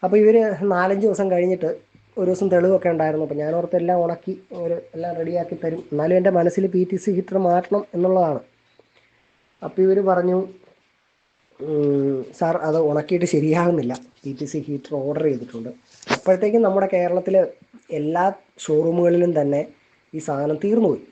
അപ്പോൾ ഇവർ 4-5 ദിവസം കഴിഞ്ഞിട്ട് ഒരു ദിവസം തെളിവൊക്കെ ഉണ്ടായിരുന്നു. അപ്പോൾ ഞാൻ ഓർത്ത് എല്ലാം ഉണക്കി എല്ലാം റെഡിയാക്കി തരും, എന്നാലും എൻ്റെ മനസ്സിൽ PTC ഹീറ്റർ മാറ്റണം എന്നുള്ളതാണ്. അപ്പോൾ ഇവർ പറഞ്ഞു, സാർ അത് ഉണക്കിയിട്ട് ശരിയാകുന്നില്ല, PTC ഹീറ്റർ ഓർഡർ ചെയ്തിട്ടുണ്ട്. അപ്പോഴത്തേക്കും നമ്മുടെ കേരളത്തിൽ എല്ലാ ഷോറൂമുകളിലും തന്നെ ഈ സാധനം തീർന്നുപോയി,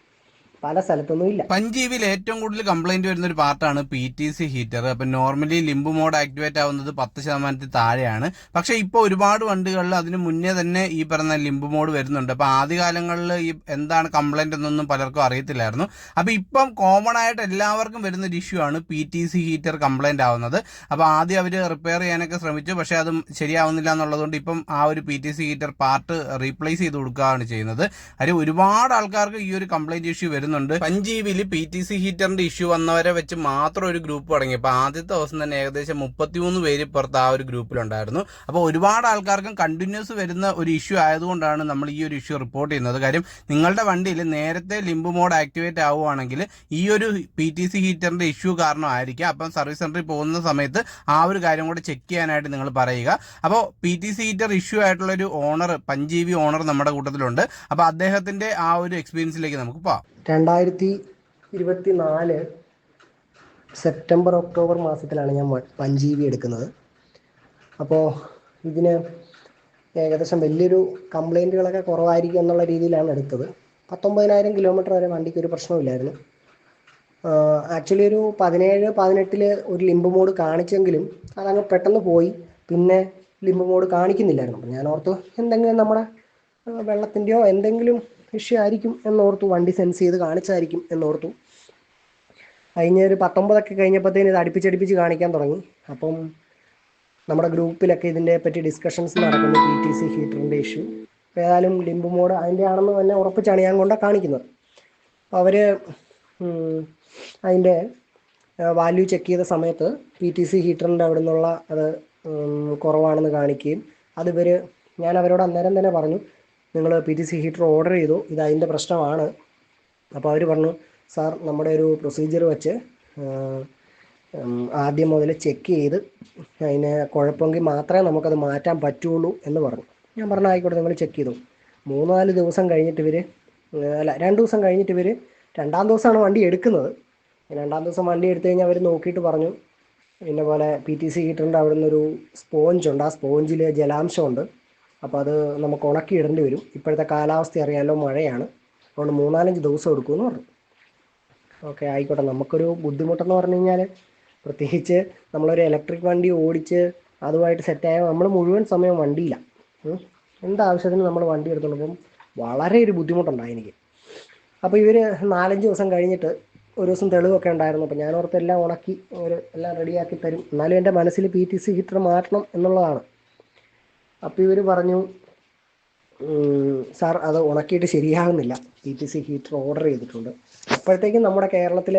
പല സ്ഥലത്തൊന്നും ഇല്ല. പഞ്ചീവിൽ ഏറ്റവും കൂടുതൽ കംപ്ലൈന്റ് വരുന്ന ഒരു പാർട്ടാണ് PTC ഹീറ്റർ. അപ്പൊ നോർമലി ലിംബ് മോഡ് ആക്ടിവേറ്റ് ആവുന്നത് 10% താഴെയാണ്. പക്ഷെ ഇപ്പോൾ ഒരുപാട് വണ്ടികളിൽ അതിന് മുന്നേ തന്നെ ഈ പറഞ്ഞ ലിംബ് മോഡ് വരുന്നുണ്ട്. അപ്പൊ ആദ്യകാലങ്ങളിൽ ഈ എന്താണ് കംപ്ലൈന്റ് എന്നൊന്നും പലർക്കും അറിയത്തില്ലായിരുന്നു. അപ്പൊ ഇപ്പം കോമൺ ആയിട്ട് എല്ലാവർക്കും വരുന്ന ഒരു ഇഷ്യൂ ആണ് PTC ഹീറ്റർ കംപ്ലൈന്റ് ആവുന്നത്. അപ്പൊ ആദ്യം അവർ റിപ്പയർ ചെയ്യാനൊക്കെ ശ്രമിച്ചു, പക്ഷെ അത് ശരിയാവുന്നില്ല എന്നുള്ളതുകൊണ്ട് ഇപ്പം ആ ഒരു PTC ഹീറ്റർ പാർട്ട് റീപ്ലേസ് ചെയ്ത് കൊടുക്കുകയാണ് ചെയ്യുന്നത്. അതിൽ ഒരുപാട് ആൾക്കാർക്ക് ഈ ഒരു കംപ്ലൈന്റ് ഇഷ്യൂ വരുന്നുണ്ട്. പഞ്ചീവിൽ PTC ഹീറ്ററിന്റെ ഇഷ്യൂ വന്നവരെ വെച്ച് മാത്രം ഒരു ഗ്രൂപ്പ് തുടങ്ങി. അപ്പോൾ ആദ്യത്തെ ദിവസം തന്നെ ഏകദേശം 33 പേര് പുറത്ത് ആ ഒരു ഗ്രൂപ്പിലുണ്ടായിരുന്നു. അപ്പോൾ ഒരുപാട് ആൾക്കാർക്കും കണ്ടിന്യൂസ് വരുന്ന ഒരു ഇഷ്യൂ ആയതുകൊണ്ടാണ് നമ്മൾ ഈ ഒരു ഇഷ്യൂ റിപ്പോർട്ട് ചെയ്യുന്നത്. കാര്യം നിങ്ങളുടെ വണ്ടിയിൽ നേരത്തെ ലിംബ് മോഡ് ആക്ടിവേറ്റ് ആവുകയാണെങ്കിൽ ഈ ഒരു PTC ഹീറ്ററിന്റെ ഇഷ്യൂ കാരണമായിരിക്കും. അപ്പം സർവീസ് സെന്ററിൽ പോകുന്ന സമയത്ത് ആ ഒരു കാര്യം കൂടെ ചെക്ക് ചെയ്യാനായിട്ട് നിങ്ങൾ പറയുക. അപ്പോൾ PTC ഹീറ്റർ ഇഷ്യൂ ആയിട്ടുള്ള ഒരു ഓണർ, പഞ്ചീവി ഓണർ നമ്മുടെ കൂട്ടത്തിലുണ്ട്. അപ്പോൾ അദ്ദേഹത്തിന്റെ ആ ഒരു എക്സ്പീരിയൻസിലേക്ക് നമുക്ക് പോകാം. 2024 സെപ്റ്റംബർ ഒക്ടോബർ മാസത്തിലാണ് ഞാൻ പഞ്ചീവി എടുക്കുന്നത്. അപ്പോൾ ഇതിന് ഏകദേശം വലിയൊരു കംപ്ലൈൻറ്റുകളൊക്കെ കുറവായിരിക്കും എന്നുള്ള രീതിയിലാണ് എടുത്തത്. 19,000 കിലോമീറ്റർ വരെ വണ്ടിക്ക് ഒരു പ്രശ്നമില്ലായിരുന്നു. ആക്ച്വലി ഒരു 17-18 ഒരു ലിംബ് മോഡ് കാണിച്ചെങ്കിലും അതങ്ങ് പെട്ടെന്ന് പോയി, പിന്നെ ലിംബ് മോഡ് കാണിക്കുന്നില്ലായിരുന്നു. അപ്പം ഞാൻ ഓർത്തു എന്തെങ്കിലും നമ്മുടെ വെള്ളത്തിൻ്റെയോ എന്തെങ്കിലും ഇഷ്യൂ ആയിരിക്കും എന്നോർത്തു, വണ്ടി സെൻസ് ചെയ്ത് കാണിച്ചായിരിക്കും എന്നോർത്തു. കഴിഞ്ഞൊരു 19 കഴിഞ്ഞപ്പോഴത്തേന് ഇത് അടുപ്പിച്ചടുപ്പിച്ച് കാണിക്കാൻ തുടങ്ങി. അപ്പം നമ്മുടെ ഗ്രൂപ്പിലൊക്കെ ഇതിൻ്റെ പറ്റി ഡിസ്കഷൻസ് നടക്കുന്നു, PTC ഹീറ്ററിൻ്റെ ഇഷ്യൂ. ഏതായാലും ലിംബ് മോഡ് അതിൻ്റെ ആണെന്ന് തന്നെ ഉറപ്പിച്ചാണ് ഞാൻ കൊണ്ട് കാണിക്കുന്നത്. അപ്പോൾ അവർ അതിൻ്റെ വാല്യൂ ചെക്ക് ചെയ്ത സമയത്ത് PTC ഹീറ്ററിൻ്റെ അവിടെ നിന്നുള്ള അത് കുറവാണെന്ന് കാണിക്കുകയും ഞാൻ അവരോട് അന്നേരം തന്നെ പറഞ്ഞു, നിങ്ങൾ PTC ഹീറ്റർ ഓർഡർ ചെയ്തു, ഇത് അതിൻ്റെ പ്രശ്നമാണ്. അപ്പോൾ അവർ പറഞ്ഞു, സാർ നമ്മുടെ ഒരു പ്രൊസീജിയർ വെച്ച് ആദ്യം മുതൽ ചെക്ക് ചെയ്ത് അതിന് കുഴപ്പമെങ്കിൽ മാത്രമേ നമുക്കത് മാറ്റാൻ പറ്റുള്ളൂ എന്ന് പറഞ്ഞു. ഞാൻ പറഞ്ഞു ആയിക്കോട്ടെ, നിങ്ങൾ ചെക്ക് ചെയ്തു. 3-4 ദിവസം കഴിഞ്ഞിട്ട് 2 ദിവസം കഴിഞ്ഞിട്ട് രണ്ടാം ദിവസമാണ് വണ്ടി എടുക്കുന്നത്. രണ്ടാം ദിവസം വണ്ടി എടുത്തു കഴിഞ്ഞാൽ അവർ നോക്കിയിട്ട് പറഞ്ഞു, പിന്നെ പോലെ PTC ഹീറ്ററിൻ്റെ അവിടെ നിന്നൊരു സ്പോഞ്ചുണ്ട്, ആ സ്പോഞ്ചിൽ ജലാംശമുണ്ട്, അപ്പോൾ അത് നമുക്ക് ഉണക്കിയിടേണ്ടി വരും. ഇപ്പോഴത്തെ കാലാവസ്ഥ അറിയാമല്ലോ, മഴയാണ്, അതുകൊണ്ട് 3-4 ദിവസം എടുക്കുമെന്ന് പറഞ്ഞു. ഓക്കെ ആയിക്കോട്ടെ. നമുക്കൊരു ബുദ്ധിമുട്ടെന്ന് പറഞ്ഞു കഴിഞ്ഞാൽ, പ്രത്യേകിച്ച് നമ്മളൊരു ഇലക്ട്രിക് വണ്ടി ഓടിച്ച് അതുമായിട്ട് സെറ്റായ നമ്മൾ മുഴുവൻ സമയം വണ്ടിയില്ല, എന്താവശ്യത്തിന് നമ്മൾ വണ്ടി എടുത്തോളപ്പം വളരെ ഒരു ബുദ്ധിമുട്ടുണ്ടായി എനിക്ക്. അപ്പോൾ ഇവർ 4-5 ദിവസം കഴിഞ്ഞിട്ട് ഒരു ദിവസം തെളിവൊക്കെ ഉണ്ടായിരുന്നു. അപ്പോൾ ഞാൻ ഓർത്ത് എല്ലാം ഉണക്കി എല്ലാം റെഡിയാക്കി തരും, എന്നാലും എൻ്റെ മനസ്സിൽ PTC ഹീറ്റർ മാറ്റണം എന്നുള്ളതാണ്. അപ്പോൾ ഇവർ പറഞ്ഞു, സാർ അത് ഉണക്കിയിട്ട് ശരിയാകുന്നില്ല, PTC ഹീറ്റർ ഓർഡർ ചെയ്തിട്ടുണ്ട്. അപ്പോഴത്തേക്കും നമ്മുടെ കേരളത്തിൽ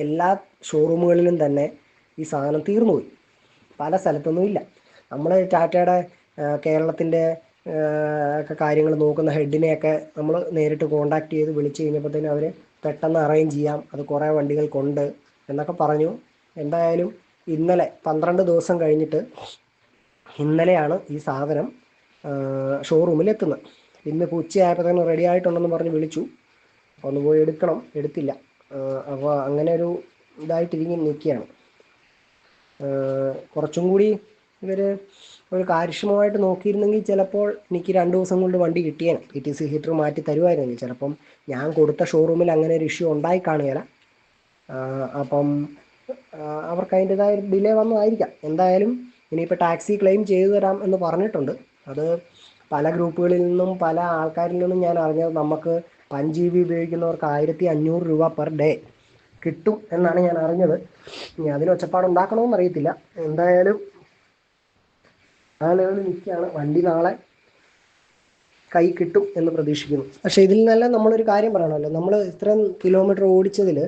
എല്ലാ ഷോറൂമുകളിലും തന്നെ ഈ സാധനം തീർന്നുപോയി, പല സ്ഥലത്തൊന്നും ഇല്ല. നമ്മൾ ടാറ്റയുടെ കേരളത്തിൻ്റെ ഒക്കെ കാര്യങ്ങൾ നോക്കുന്ന ഹെഡിനെയൊക്കെ നമ്മൾ നേരിട്ട് കോണ്ടാക്ട് ചെയ്ത് വിളിച്ച് കഴിഞ്ഞപ്പോഴത്തേനും അവർ പെട്ടെന്ന് അറേഞ്ച് ചെയ്യാം, അത് കുറേ വണ്ടികൾക്കുണ്ട് എന്നൊക്കെ പറഞ്ഞു. എന്തായാലും ഇന്നലെ 12 ദിവസം കഴിഞ്ഞിട്ട് ഇന്നലെയാണ് ഈ സാധനം ഷോറൂമിൽ എത്തുന്നത്. ഇന്നിപ്പോൾ ഉച്ചയായപ്പോഴത്തേനും റെഡി ആയിട്ടുണ്ടെന്ന് പറഞ്ഞ് വിളിച്ചു. ഒന്ന് പോയി എടുത്തില്ല. അപ്പോൾ അങ്ങനെ ഒരു നിൽക്കുകയാണ്. കുറച്ചും കൂടി ഇവർ ഒരു കാര്യക്ഷമമായിട്ട് നോക്കിയിരുന്നെങ്കിൽ ചിലപ്പോൾ എനിക്ക് 2 ദിവസം കൊണ്ട് വണ്ടി കിട്ടിയേനെ. PTC ഹീറ്റർ മാറ്റി തരുമായിരുന്നെങ്കിൽ ചിലപ്പം ഞാൻ കൊടുത്ത ഷോറൂമിൽ അങ്ങനെ ഒരു ഇഷ്യൂ ഉണ്ടായി കാണുകയില്ല. അപ്പം അവർക്ക് അതിൻ്റെതായ ഡിലേ വന്നതായിരിക്കാം. എന്തായാലും ഇനിയിപ്പോൾ ടാക്സി ക്ലെയിം ചെയ്തു തരാം എന്ന് പറഞ്ഞിട്ടുണ്ട്. അത് പല ഗ്രൂപ്പുകളിൽ നിന്നും പല ആൾക്കാരിൽ നിന്നും ഞാൻ അറിഞ്ഞത്, നമുക്ക് 5 GB ഉപയോഗിക്കുന്നവർക്ക് 1,500 രൂപ പെർ ഡേ കിട്ടും എന്നാണ് ഞാൻ അറിഞ്ഞത്. ഇനി അതിന് ഒച്ചപ്പാടുണ്ടാക്കണമെന്ന് അറിയത്തില്ല. എന്തായാലും ആളുകൾ നിൽക്കുകയാണ്, വണ്ടി നാളെ കൈ കിട്ടും എന്ന് പ്രതീക്ഷിക്കുന്നു. പക്ഷേ ഇതിൽ നിന്നെല്ലാം നമ്മളൊരു കാര്യം പറയണമല്ലോ, നമ്മൾ ഇത്രയും കിലോമീറ്റർ ഓടിച്ചതിൽ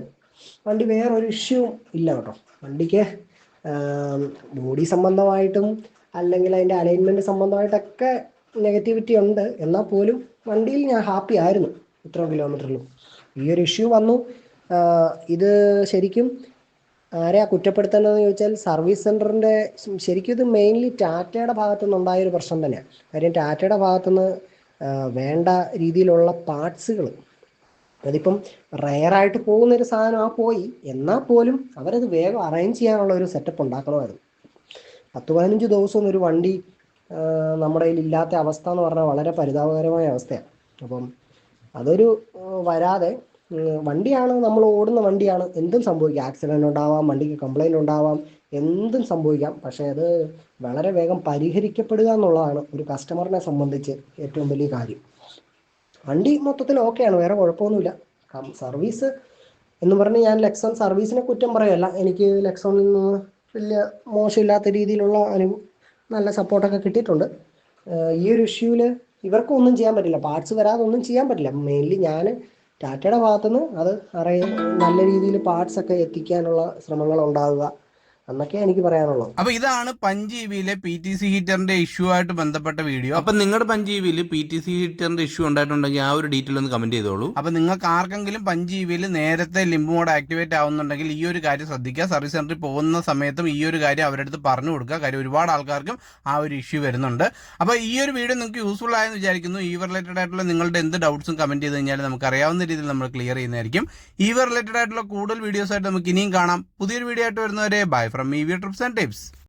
വണ്ടി വേറൊരു ഇഷ്യൂ ഇല്ല കേട്ടോ. വണ്ടിക്ക് ബോഡി സംബന്ധമായിട്ടും അല്ലെങ്കിൽ അതിൻ്റെ അലൈൻമെൻറ്റ് സംബന്ധമായിട്ടൊക്കെ നെഗറ്റിവിറ്റി ഉണ്ട്, എന്നാൽ പോലും വണ്ടിയിൽ ഞാൻ ഹാപ്പി ആയിരുന്നു ഇത്രയും കിലോമീറ്ററിലും. ഈ ഒരു ഇഷ്യൂ വന്നു. ഇത് ശരിക്കും ആരെയാ കുറ്റപ്പെടുത്തേണ്ടതെന്ന് ചോദിച്ചാൽ സർവീസ് സെൻറ്ററിൻ്റെ ശരിക്കും ഇത് മെയിൻലി ടാറ്റയുടെ ഭാഗത്തു നിന്നുണ്ടായൊരു പ്രശ്നം തന്നെയാണ്. കാര്യം ടാറ്റയുടെ ഭാഗത്തുനിന്ന് വേണ്ട രീതിയിലുള്ള പാർട്സുകൾ, അതിപ്പം റെയറായിട്ട് പോകുന്നൊരു സാധനം പോയി, എന്നാൽ പോലും അവരത് വേഗം അറേഞ്ച് ചെയ്യാനുള്ള ഒരു സെറ്റപ്പ് ഉണ്ടാക്കണമായിരുന്നു. 10-15 ദിവസം ഒരു വണ്ടി നമ്മുടെ കയ്യിൽ ഇല്ലാത്ത അവസ്ഥ എന്ന് പറഞ്ഞാൽ വളരെ പരിതാപകരമായ അവസ്ഥയാണ്. അപ്പം അതൊരു വരാതെ വണ്ടിയാണ്, നമ്മൾ ഓടുന്ന വണ്ടിയാണ്, എന്തും സംഭവിക്കാം. ആക്സിഡൻറ്റ് ഉണ്ടാവാം, വണ്ടിക്ക് കംപ്ലൈൻറ്റ് ഉണ്ടാവാം, എന്തും സംഭവിക്കാം. പക്ഷേ അത് വളരെ വേഗം പരിഹരിക്കപ്പെടുക എന്നുള്ളതാണ് ഒരു കസ്റ്റമറിനെ സംബന്ധിച്ച് ഏറ്റവും വലിയ കാര്യം. വണ്ടി മൊത്തത്തിൽ ഓക്കെയാണ്, വേറെ കുഴപ്പമൊന്നുമില്ല. സർവീസ് എന്ന് പറഞ്ഞ് ഞാൻ ലെക്സൺ സർവീസിനെ കുറ്റം പറയല്ല. എനിക്ക് ലെക്സോണിൽ നിന്ന് വലിയ മോശമില്ലാത്ത രീതിയിലുള്ള നല്ല സപ്പോർട്ടൊക്കെ കിട്ടിയിട്ടുണ്ട്. ഈ ഒരു ഇഷ്യൂവിൽ ഇവർക്കും ഒന്നും ചെയ്യാൻ പറ്റില്ല, പാർട്സ് വരാതെ ഒന്നും ചെയ്യാൻ പറ്റില്ല. മെയിൻലി ഞാൻ ടാറ്റയുടെ ഭാഗത്തുനിന്ന് അത് നല്ല രീതിയിൽ പാർട്സൊക്കെ എത്തിക്കാനുള്ള ശ്രമങ്ങൾ ഉണ്ടാവുക എന്നൊക്കെയാണ് എനിക്ക് പറയാനുള്ളത്. അപ്പൊ ഇതാണ് പഞ്ജീവിയിലെ PTC ഹീറ്ററിന്റെ ഇഷ്യൂ ആയിട്ട് ബന്ധപ്പെട്ട വീഡിയോ. അപ്പൊ നിങ്ങളുടെ പഞ്ജീവിയിൽ PTC ഹീറ്ററിന്റെ ഇഷ്യൂ ഉണ്ടായിട്ടുണ്ടെങ്കിൽ ആ ഒരു ഡീറ്റെയിൽ ഒന്ന് കമന്റ് ചെയ്തോളൂ. അപ്പൊ നിങ്ങൾക്ക് ആർക്കെങ്കിലും പഞ്ജീവിയിൽ നേരത്തെ ലിംബ് മോഡ് ആക്ടിവേറ്റ് ആവുന്നുണ്ടെങ്കിൽ ഈ ഒരു കാര്യം ശ്രദ്ധിക്കുക. സർവീസ് സെന്ററിൽ പോകുന്ന സമയത്തും ഈ ഒരു കാര്യം അവരുടെ അടുത്ത് പറഞ്ഞു കൊടുക്കുക. കാര്യം ഒരുപാട് ആൾക്കാർക്കും ആ ഒരു ഇഷ്യൂ വരുന്നുണ്ട്. അപ്പൊ ഈ ഒരു വീഡിയോ നിങ്ങൾക്ക് യൂസ്ഫുൾ ആയെന്ന് വിചാരിക്കുന്നു. ഈവർ റിലേറ്റഡ് ആയിട്ടുള്ള നിങ്ങളുടെ എന്ത് ഡൗട്ട്സും കമന്റ് ചെയ്ത് കഴിഞ്ഞാൽ നമുക്ക് അറിയാവുന്ന രീതിയിൽ നമ്മൾ ക്ലിയർ ചെയ്യുന്നതായിരിക്കും. ഈവർ റിലേറ്റഡ് ആയിട്ടുള്ള കൂടുതൽ വീഡിയോസ് ആയിട്ട് നമുക്ക് ഇനിയും കാണാം. പുതിയൊരു വീഡിയോ ആയിട്ട് വരുന്നവരെ bye from EV Trips and Tips.